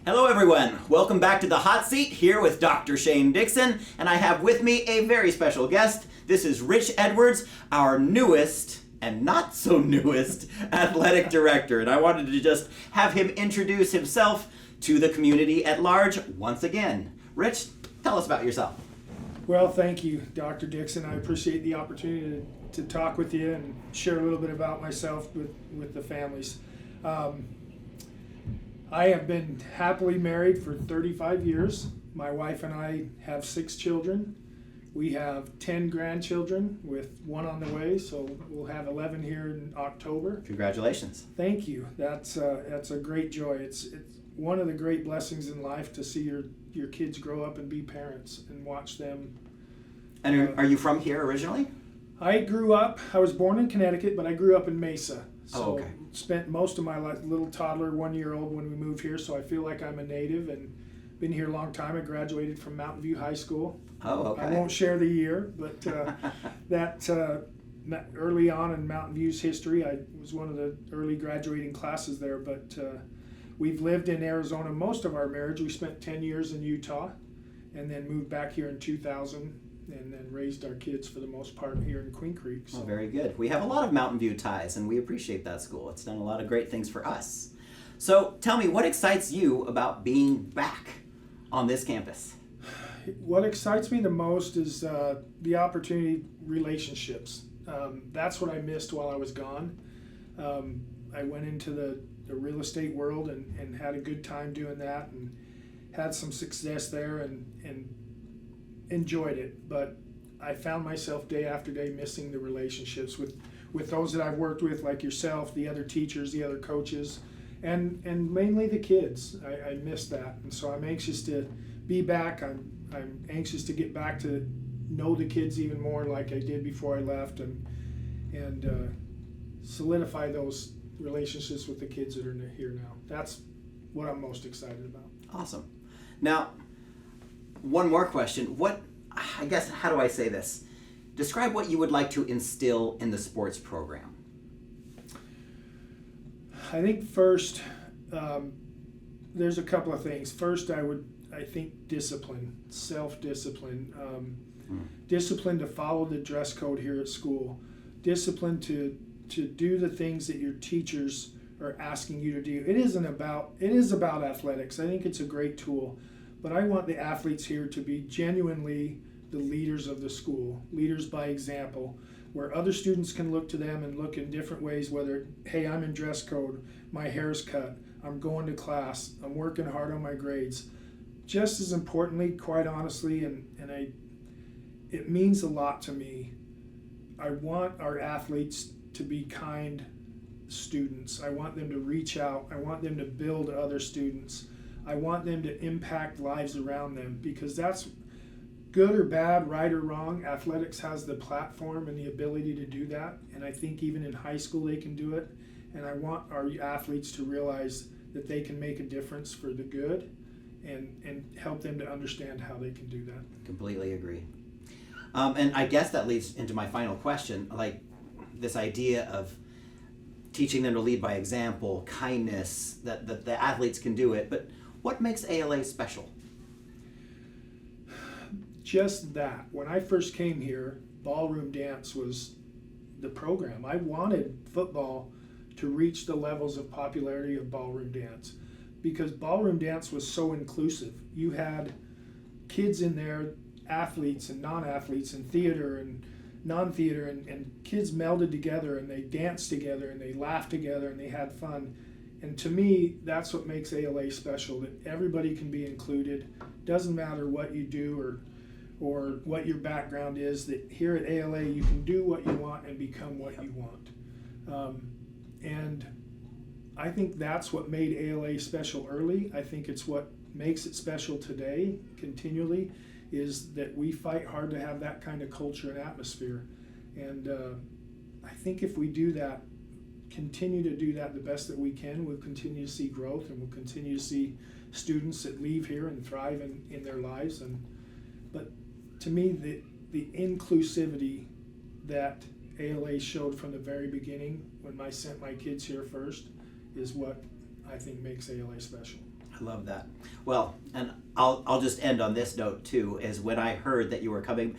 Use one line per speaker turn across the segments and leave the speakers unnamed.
Hello everyone, welcome back to the hot seat here with Dr. Shane Dixon, and I have with me a very special guest. This is Rich Edwards, our newest and not so newest athletic director, and I wanted to just have him introduce himself to the community at large once again. Rich, tell us about yourself.
Well, thank you, Dr. Dixon. I appreciate the opportunity to talk with you and share a little bit about myself with the families. I have been happily married for 35 years. My wife and I have 6 children. We have 10 grandchildren with 1 on the way, so we'll have 11 here in October.
Congratulations.
Thank you. That's a great joy. It's one of the great blessings in life to see your kids grow up and be parents and watch them.
And are you from here originally?
I was born in Connecticut, but I grew up in Mesa. So
okay.
Spent most of my life, little toddler, 1-year-old when we moved here, so I feel like I'm a native and been here a long time. I graduated from Mountain View High School.
Oh, okay.
I won't share the year, but that early on in Mountain View's history, I was one of the early graduating classes there, but we've lived in Arizona most of our marriage. We spent 10 years in Utah and then moved back here in 2000. And then raised our kids for the most part here in Queen Creek. So.
Oh, very good. We have a lot of Mountain View ties, and we appreciate that school. It's done a lot of great things for us. So tell me, what excites you about being back on this campus?
What excites me the most is the opportunity, relationships. That's what I missed while I was gone. I went into the real estate world and had a good time doing that and had some success there and enjoyed it, but I found myself day after day missing the relationships with those that I've worked with, like yourself, the other teachers, the other coaches, and mainly the kids. I missed that, and so I'm anxious to be back. I'm anxious to get back to know the kids even more like I did before I left, and solidify those relationships with the kids that are here now. That's what I'm most excited about.
Awesome. Now, one more question. How do I say this? Describe what you would like to instill in the sports program.
I think first, there's a couple of things. First, I think discipline, self-discipline, discipline to follow the dress code here at school, discipline to do the things that your teachers are asking you to do. It is about athletics. I think it's a great tool. But I want the athletes here to be genuinely the leaders of the school, leaders by example, where other students can look to them and look in different ways, whether, hey, I'm in dress code, my hair's cut, I'm going to class, I'm working hard on my grades. Just as importantly, quite honestly, it means a lot to me, I want our athletes to be kind students. I want them to reach out. I want them to build other students. I want them to impact lives around them, because that's good or bad, right or wrong. Athletics has the platform and the ability to do that, and I think even in high school they can do it. And I want our athletes to realize that they can make a difference for the good and help them to understand how they can do that.
Completely agree. And I guess that leads into my final question, like this idea of teaching them to lead by example, kindness, that the athletes can do it, but what makes ALA special?
Just that. When I first came here, ballroom dance was the program. I wanted football to reach the levels of popularity of ballroom dance, because ballroom dance was so inclusive. You had kids in there, athletes and non-athletes, and theater and non-theater, and kids melded together and they danced together and they laughed together and they had fun. And to me, that's what makes ALA special, that everybody can be included. Doesn't matter what you do or what your background is, that here at ALA you can do what you want and become what you want. And I think that's what made ALA special early. I think it's what makes it special today, continually, is that we fight hard to have that kind of culture and atmosphere. And I think if we do that, continue to do that the best that we can, we'll continue to see growth, and we'll continue to see students that leave here and thrive in their lives. But to me, the inclusivity that ALA showed from the very beginning when I sent my kids here first is what I think makes ALA special.
I love that. Well, and I'll just end on this note too, is when I heard that you were coming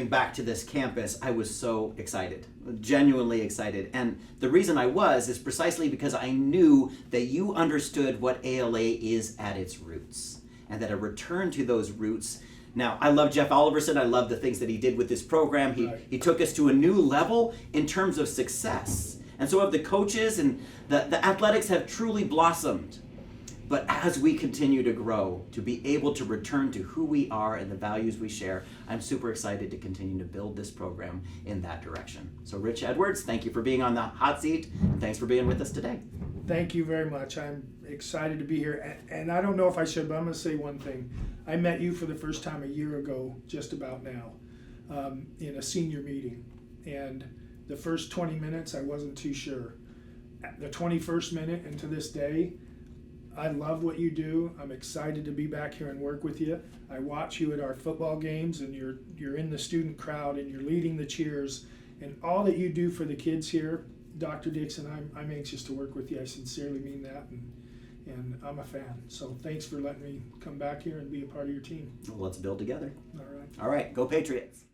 back to this campus, I was so excited, genuinely excited. And the reason I was is precisely because I knew that you understood what ALA is at its roots, and that a return to those roots. Now, I love Jeff Oliverson. I love the things that he did with this program. He took us to a new level in terms of success. And so have the coaches, and the athletics have truly blossomed. But as we continue to grow, to be able to return to who we are and the values we share, I'm super excited to continue to build this program in that direction. So Rich Edwards, thank you for being on the hot seat, and thanks for being with us today.
Thank you very much. I'm excited to be here. And I don't know if I should, but I'm going to say one thing. I met you for the first time a year ago, just about now, in a senior meeting. And the first 20 minutes, I wasn't too sure. At the 21st minute and to this day, I love what you do. I'm excited to be back here and work with you. I watch you at our football games, and you're in the student crowd, and you're leading the cheers. And all that you do for the kids here, Dr. Dixon, I'm anxious to work with you. I sincerely mean that, and I'm a fan. So thanks for letting me come back here and be a part of your team.
Well, let's build together.
All right.
All right, go Patriots.